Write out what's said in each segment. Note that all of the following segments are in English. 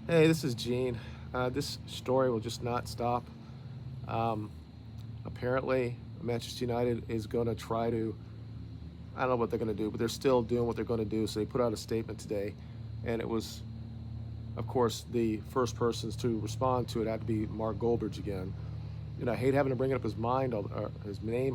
Hey, this is Gene. This story will just not stop. Um, Apparently, Manchester United is going to try to, I don't know what they're going to do, but they're still doing what they're going to do. So they put out a statement today, and it was, of course, the first persons to respond to it had to be Mark Goldbridge again. I hate having to bring up his name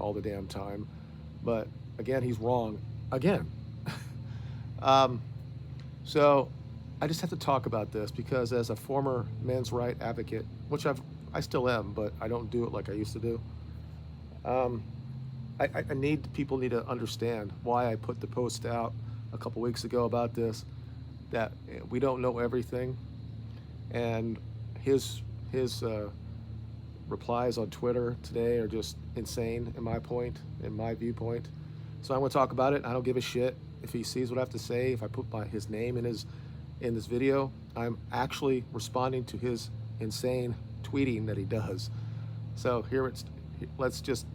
all the damn time, but again, he's wrong again. um, so I just have to talk about this because as a former men's right advocate, which I still am, but I don't do it like I used to do. Um, people need to understand why I put the post out a couple weeks ago about this. That we don't know everything, and his replies on Twitter today are just insane in my viewpoint. So I'm going to talk about it. I don't give a shit if he sees what I have to say. If I put his name in this video, I'm actually responding to his insane tweeting that he does. So let's just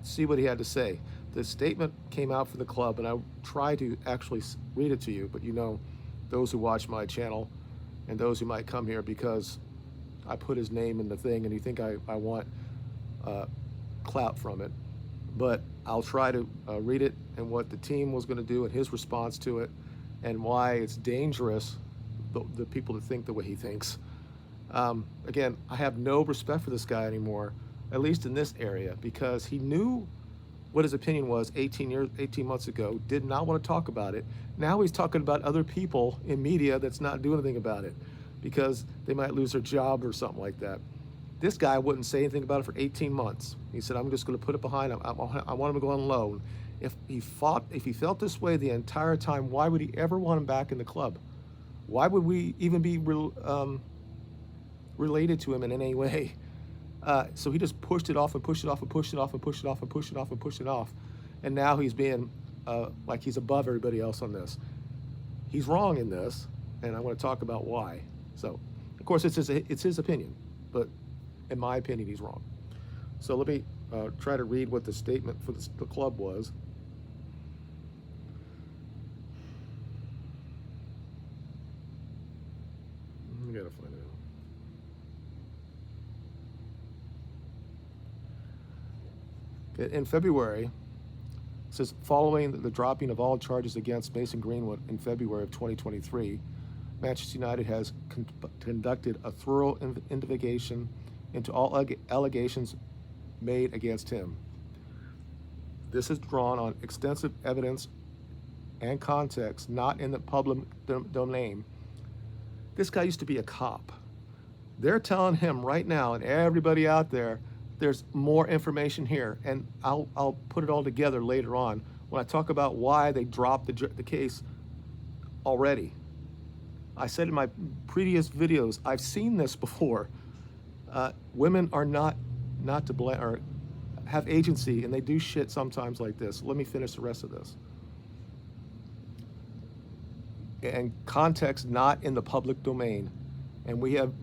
see what he had to say. The statement came out from the club, and I tried to actually read it to you, but those who watch my channel and those who might come here because I put his name in the thing and you think I want clout from it. But I'll try to read it and what the team was going to do and his response to it and why it's dangerous, the people to think the way he thinks. Again, I have no respect for this guy anymore, at least in this area, because he knew what his opinion was 18 months ago, did not want to talk about it. Now he's talking about other people in media that's not doing anything about it because they might lose their job or something like that. This guy wouldn't say anything about it for 18 months. He said, I'm just going to put it behind him. I want him to go on loan. If he felt this way the entire time, why would he ever want him back in the club? Why would we even be related to him in any way? So he just pushed it off and pushed it off and pushed it off and pushed it off and pushed it off and pushed it off. And now he's being like he's above everybody else on this. He's wrong in this, and I want to talk about why. So, of course, it's his opinion, but in my opinion, he's wrong. So let me try to read what the statement for the club was. I gotta find it. Okay, in February, it says, following the dropping of all charges against Mason Greenwood in February of 2023, Manchester United has conducted a thorough investigation into all allegations made against him. This is drawn on extensive evidence and context not in the public domain. This guy used to be a cop. They're telling him right now, and everybody out there, there's more information here, and I'll put it all together later on when I talk about why they dropped the case already. I said in my previous videos, I've seen this before. Women are not to blame or have agency, and they do shit sometimes like this. Let me finish the rest of this. And context not in the public domain, and we have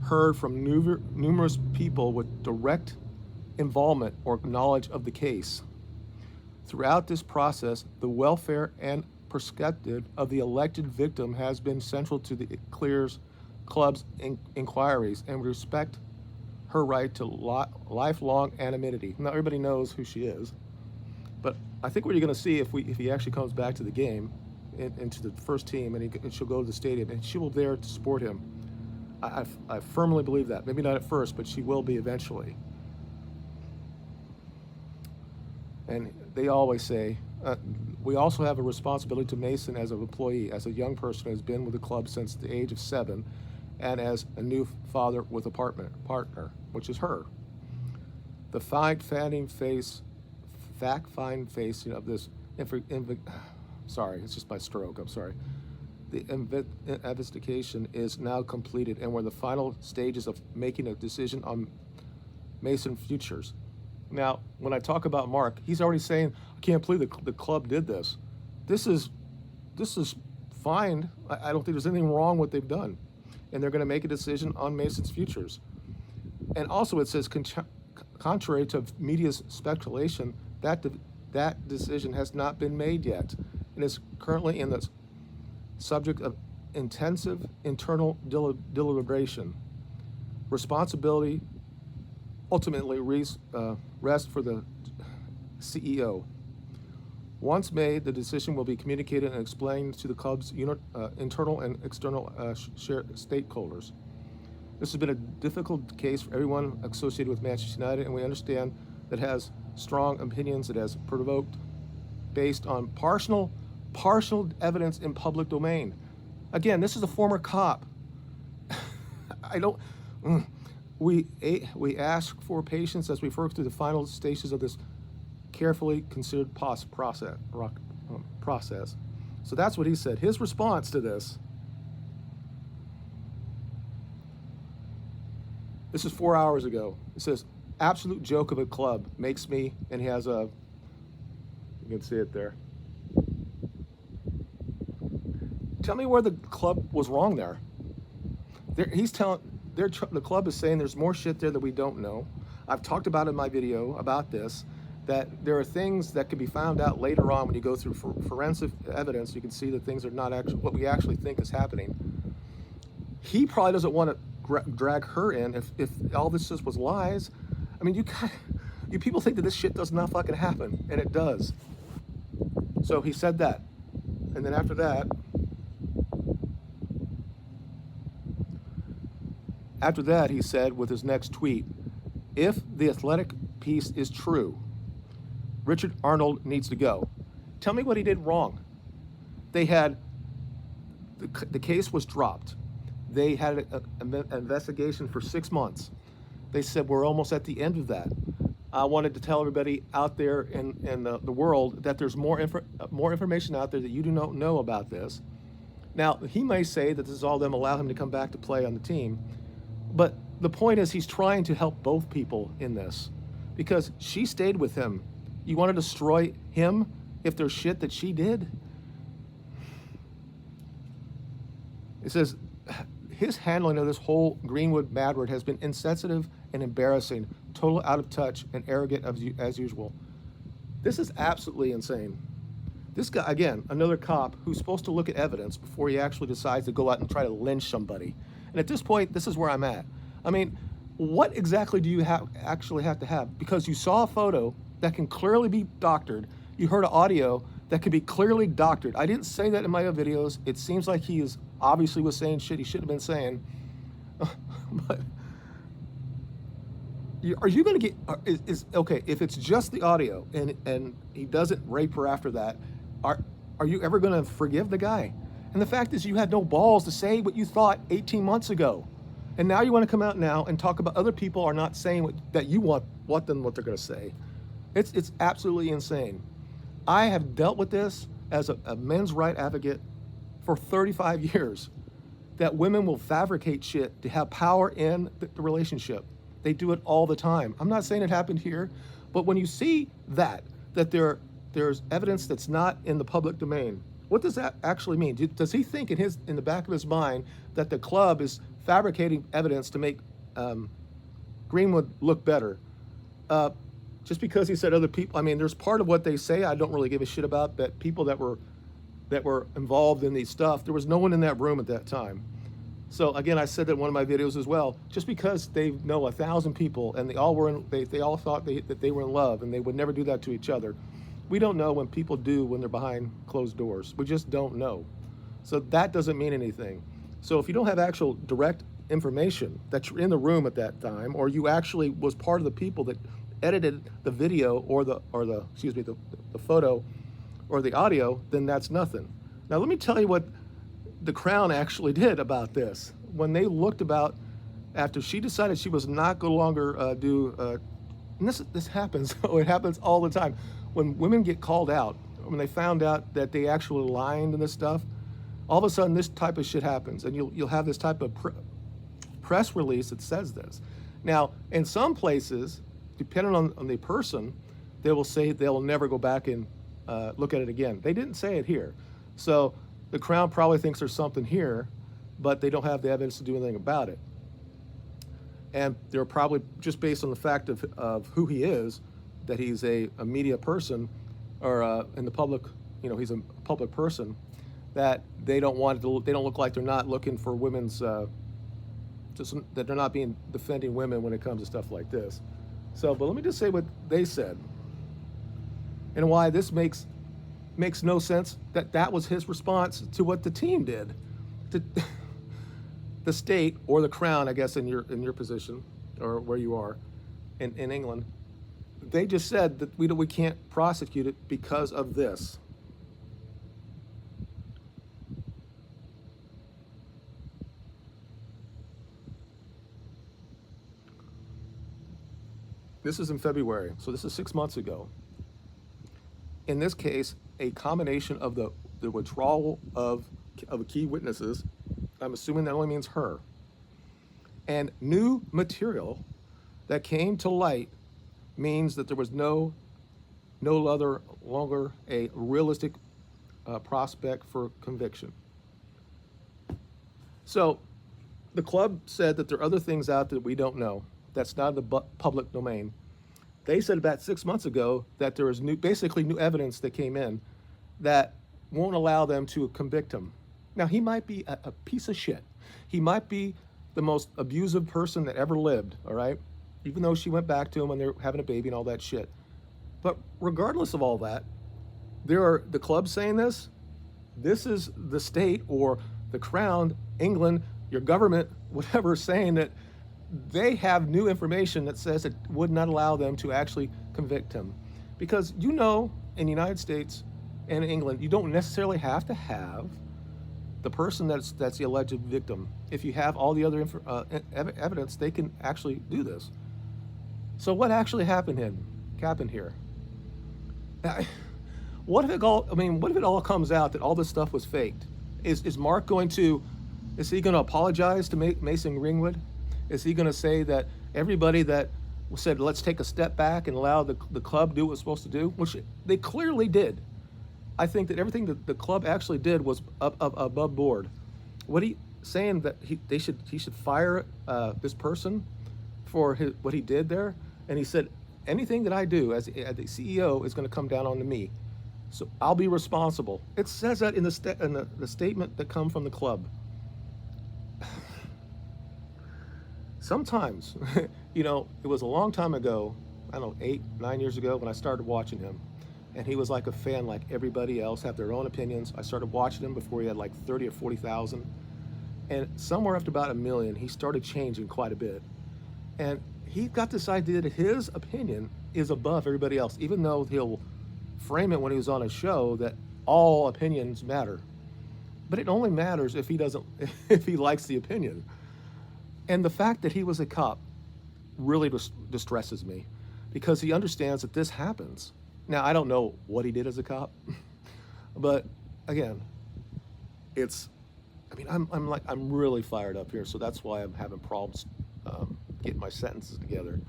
heard from numerous people with direct involvement or knowledge of the case. Throughout this process, the welfare and perspective of the elected victim has been central to the club's inquiries, and we respect her right to lifelong anonymity. Now everybody knows who she is, but I think what you're going to see if he actually comes back to the game, into the first team, and she'll go to the stadium, and she will be there to support him. I firmly believe that. Maybe not at first, but she will be eventually. And they always say, we also have a responsibility to Mason as an employee, as a young person who has been with the club since the age of 7, and as a new father with a partner, which is her. The fact-finding face of this, sorry, it's just my stroke, I'm sorry. The investigation is now completed, and we're in the final stages of making a decision on Mason futures. Now, when I talk about Mark, he's already saying, I can't believe the club did this. This is fine. I don't think there's anything wrong with what they've done. And they're going to make a decision on Mason's futures. And also it says, contrary to media's speculation, that decision has not been made yet, and is currently in the subject of intensive internal deliberation. Responsibility ultimately rests for the CEO. Once made, the decision will be communicated and explained to the club's internal and external stakeholders. This has been a difficult case for everyone associated with Manchester United, and we understand that it has strong opinions it has provoked based on partial evidence in public domain. Again, this is a former cop. We ask for patience as we work through the final stages of this carefully considered process. So that's what he said. His response to this. This is 4 hours ago. It says, absolute joke of a club makes me, and he has you can see it there. Tell me where the club was wrong there. The club is saying there's more shit there that we don't know. I've talked about in my video about this, that there are things that can be found out later on when you go through forensic evidence. You can see that things are not actually what we actually think is happening. He probably doesn't want to drag her in if all this just was lies. I mean, you people think that this shit does not fucking happen, and it does. So he said that. And then after that, he said with his next tweet, if the Athletic piece is true, Richard Arnold needs to go. Tell me what he did wrong. They had, the case was dropped. They had an investigation for 6 months. They said, we're almost at the end of that. I wanted to tell everybody out there in the world that there's more information out there that you do not know about this. Now, he may say that this is all them allow him to come back to play on the team. But the point is he's trying to help both people in this because she stayed with him. You want to destroy him if there's shit that she did? It says, his handling of this whole Greenwood matter has been insensitive and embarrassing, total out of touch and arrogant as usual. This is absolutely insane. This guy, again, another cop who's supposed to look at evidence before he actually decides to go out and try to lynch somebody. And at this point, this is where I'm at. I mean, what exactly do you actually have to have? Because you saw a photo that can clearly be doctored. You heard an audio that could be clearly doctored. I didn't say that in my other videos. It seems like he is obviously was saying shit he shouldn't have been saying. But are you going to get, okay, if it's just the audio and he doesn't rape her after that, are you ever going to forgive the guy? And the fact is you had no balls to say what you thought 18 months ago. And now you want to come out now and talk about other people are not saying that you want them what they're going to say. It's absolutely insane. I have dealt with this as a men's right advocate for 35 years, that women will fabricate shit to have power in the relationship. They do it all the time. I'm not saying it happened here, but when you see that there's evidence that's not in the public domain, what does that actually mean? Does he think in the back of his mind that the club is fabricating evidence to make Greenwood look better? Just because he said other people, I mean, there's part of what they say I don't really give a shit about, that people that were involved in these stuff, there was no one in that room at that time. So again, I said that in one of my videos as well, just because they know 1,000 people and they all thought that they were in love and they would never do that to each other. We don't know when people do when they're behind closed doors. We just don't know. So that doesn't mean anything. So if you don't have actual direct information that you're in the room at that time, or you actually was part of the people that edited the video or the photo or the audio, then that's nothing. Now let me tell you what the Crown actually did about this. When they looked about, after she decided she was not going to longer and this happens, it happens all the time. When women get called out, when they found out that they actually lied and this stuff, all of a sudden this type of shit happens, and you'll have this type of press release that says this. Now, in some places, depending on the person, they will say they'll never go back and look at it again. They didn't say it here. So the Crown probably thinks there's something here, but they don't have the evidence to do anything about it. And they're probably, just based on the fact of who he is, that he's a media person, or in the public, he's a public person, that they don't want to, they don't look like they're not looking for women's, that they're not being defending women when it comes to stuff like this. So, but let me just say what they said and why this makes no sense. That was his response to what the team did. The state or the crown, I guess, in your position or where you are in England, they just said that we can't prosecute it because of this. This is in February, so this is 6 months ago. In this case, a combination of the withdrawal of key witnesses, I'm assuming that only means her, and new material that came to light means that there was no longer a realistic prospect for conviction. So the club said that there are other things out that we don't know. That's not in the public domain. They said about 6 months ago that there is basically new evidence that came in that won't allow them to convict him. Now, he might be a piece of shit. He might be the most abusive person that ever lived, all right? Even though she went back to him when they're having a baby and all that shit. But regardless of all that, there are the club saying this. This is the state or the crown, England, your government, whatever, saying that they have new information that says it would not allow them to actually convict him. Because in the United States and England, you don't necessarily have to have the person that's the alleged victim. If you have all the other evidence, they can actually do this. So what actually happened here? What if it all comes out that all this stuff was faked? Is Mark going to apologize to Mason Greenwood? Is he going to say that everybody that said, let's take a step back and allow the club to do what it was supposed to do, which they clearly did. I think that everything that the club actually did was above board. What he saying that he should fire this person for what he did there, and he said anything that I do as the CEO is going to come down onto me, so I'll be responsible. It says that in the statement that come from the club. Sometimes, it was a long time ago, I don't know, 8-9 years ago when I started watching him. And he was like a fan like everybody else, have their own opinions. I started watching him before he had like 30 or 40,000. And somewhere after about 1 million, he started changing quite a bit. And he got this idea that his opinion is above everybody else, even though he'll frame it when he was on a show that all opinions matter. But it only matters if he likes the opinion. And the fact that he was a cop really distresses me, because he understands that this happens. Now, I don't know what he did as a cop, but again, I'm really fired up here, so that's why I'm having problems getting my sentences together.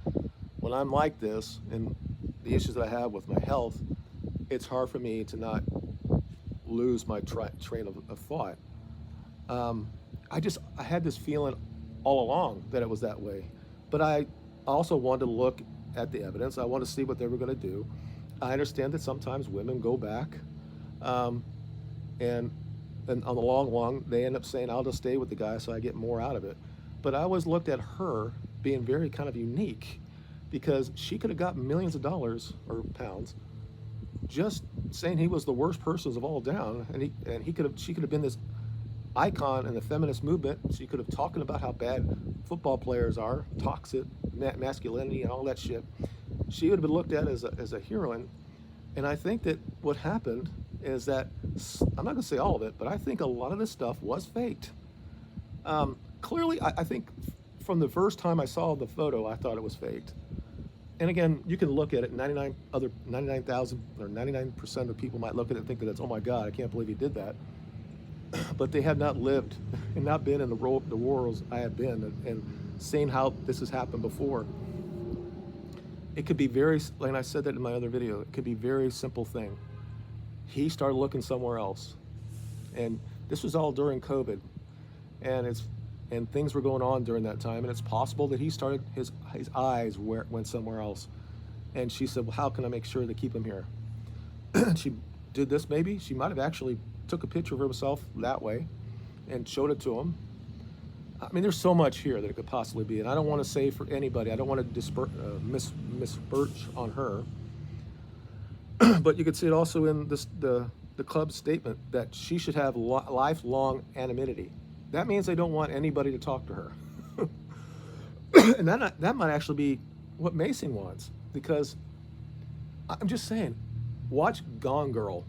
When I'm like this, and the issues that I have with my health, it's hard for me to not lose my train of thought. I had this feeling all along that it was that way, but I also wanted to look at the evidence. I want to see what they were going to do. I understand that sometimes women go back, and on the long they end up saying, I'll just stay with the guy so I get more out of it. But I always looked at her being very kind of unique, because she could have got millions of dollars or pounds just saying he was the worst person of all down, and she could have been this icon in the feminist movement. She could have talking about how bad football players are, toxic masculinity and all that shit. She would have been looked at as a heroine. And I think that what happened is that, I'm not going to say all of it, but I think a lot of this stuff was faked. Clearly, I think from the first time I saw the photo, I thought it was faked. And again, you can look at it, 99,000 or 99% of people might look at it and think that it's, oh my God, I can't believe he did that. But they have not lived and not been in the wars I have been, and seen how this has happened before. It could be like I said that in my other video, it could be a very simple thing. He started looking somewhere else. And this was all during COVID. And things were going on during that time, and it's possible that he started, his eyes went somewhere else. And she said, well, how can I make sure to keep him here? She did this maybe. She might have actually took a picture of himself that way and showed it to him. I mean, there's so much here that it could possibly be, and I don't want to say for anybody. I don't want to misperch on her, but you could see it also in the club's statement that she should have lifelong anonymity. That means they don't want anybody to talk to her, and that might actually be what Mason wants, because I'm just saying, watch Gone Girl,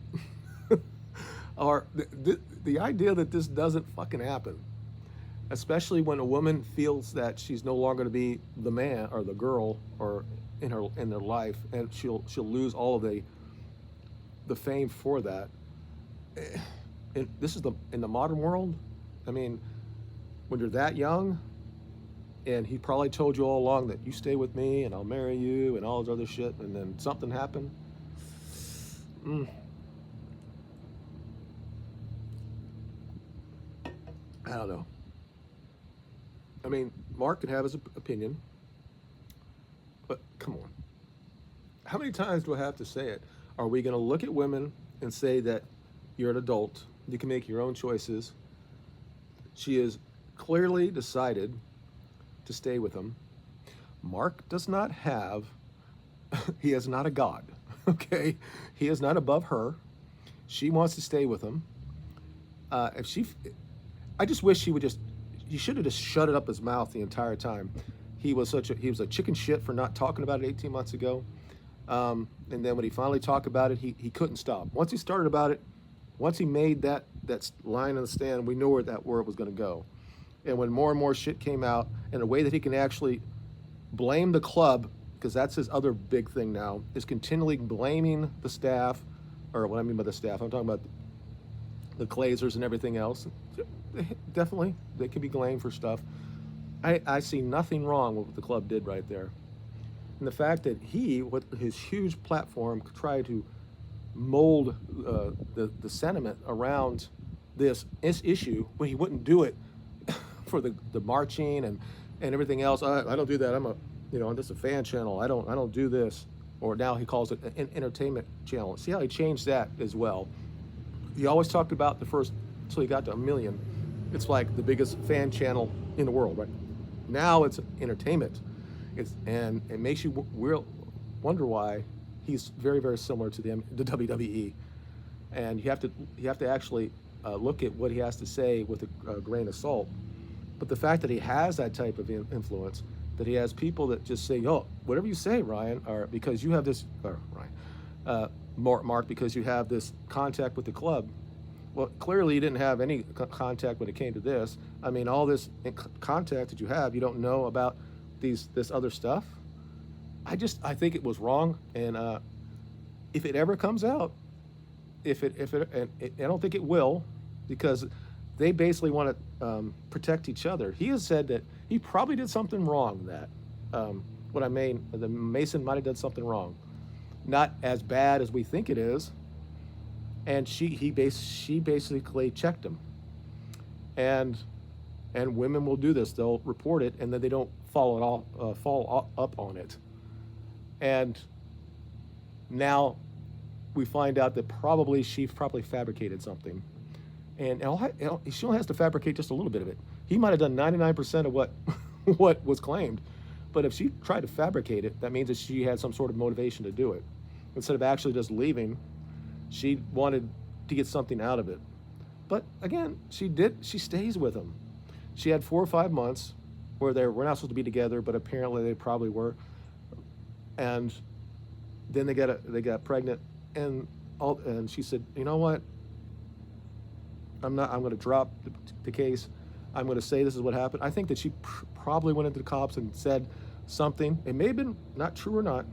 or the idea that this doesn't fucking happen. Especially when a woman feels that she's no longer going to be the man or the girl or in their life, and she'll lose all of the fame for that. And this is in the modern world. I mean, when you're that young, and he probably told you all along that you stay with me and I'll marry you and all this other shit, and then something happened. I don't know. I mean, Mark could have his opinion, but come on. How many times do I have to say it? Are we going to look at women and say that you're an adult, you can make your own choices? She has clearly decided to stay with him. Mark does not have, he is not a god, okay? He is not above her. She wants to stay with him. I just wish he should have just shut it up his mouth the entire time. He was a chicken shit for not talking about it 18 months ago. And then when he finally talked about it, he couldn't stop. Once he started about it, once he made that line in the stand, we knew where it was going to go. And when more and more shit came out, in a way that he can actually blame the club, because that's his other big thing now, is continually blaming the staff, or what I mean by the staff, I'm talking about the Glazers and everything else. Definitely, they can be blamed for stuff. I see nothing wrong with what the club did right there. And the fact that he, with his huge platform, tried to mold the sentiment around this issue when he wouldn't do it for the marching and everything else. I don't do that. I'm just a fan channel. I don't do this. Or now he calls it an entertainment channel. See how he changed that as well. He always talked about the first, until he got to 1 million. It's like the biggest fan channel in the world, right? Now it's entertainment. And it makes you wonder why he's very, very similar to the WWE. And you have to actually look at what he has to say with a grain of salt. But the fact that he has that type of influence, that he has people that just say, "Oh, whatever you say, Ryan," or because you have this, or Ryan, Mark, because you have this contact with the club. Well, clearly you didn't have any contact when it came to this. I mean, all this contact that you have, you don't know about this other stuff. I think it was wrong, and if it ever comes out, I don't think it will, because they basically want to protect each other. He has said that he probably did something wrong. The Mason might have done something wrong, not as bad as we think it is. And she basically checked him. And women will do this. They'll report it, and then they don't follow up on it. And now we find out that she fabricated something. And she only has to fabricate just a little bit of it. He might have done 99% of what was claimed. But if she tried to fabricate it, that means that she had some sort of motivation to do it. Instead of actually just leaving, she wanted to get something out of it. But again, she stays with him. She had 4 or 5 months where we're not supposed to be together, but apparently they probably were. And then they got pregnant, and she said, "You know what? I'm going to drop the case. I'm going to say this is what happened." I think that she probably went into the cops and said something. It may have been not true or not.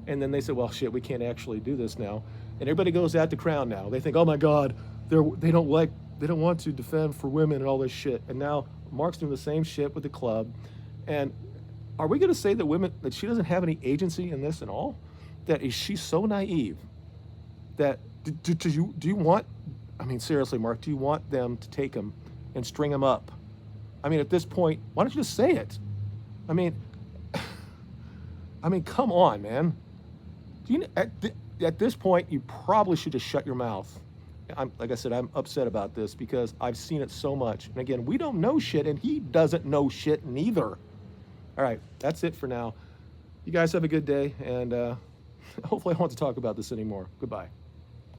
And then they said, "Well, shit, we can't actually do this now." And everybody goes at the Crown now. They think, "Oh my God, they don't want to defend for women and all this shit." And now Mark's doing the same shit with the club. And are we going to say that she doesn't have any agency in this at all? That is she so naive that do you want? I mean, seriously, Mark, do you want them to take him and string him up? I mean, at this point, why don't you just say it? I mean, come on, man. At this point, you probably should just shut your mouth like I said, I'm upset about this because I've seen it so much. And again, we don't know shit, and he doesn't know shit neither. All right, that's it for now. You guys have a good day, and hopefully I won't have to talk about this anymore. Goodbye.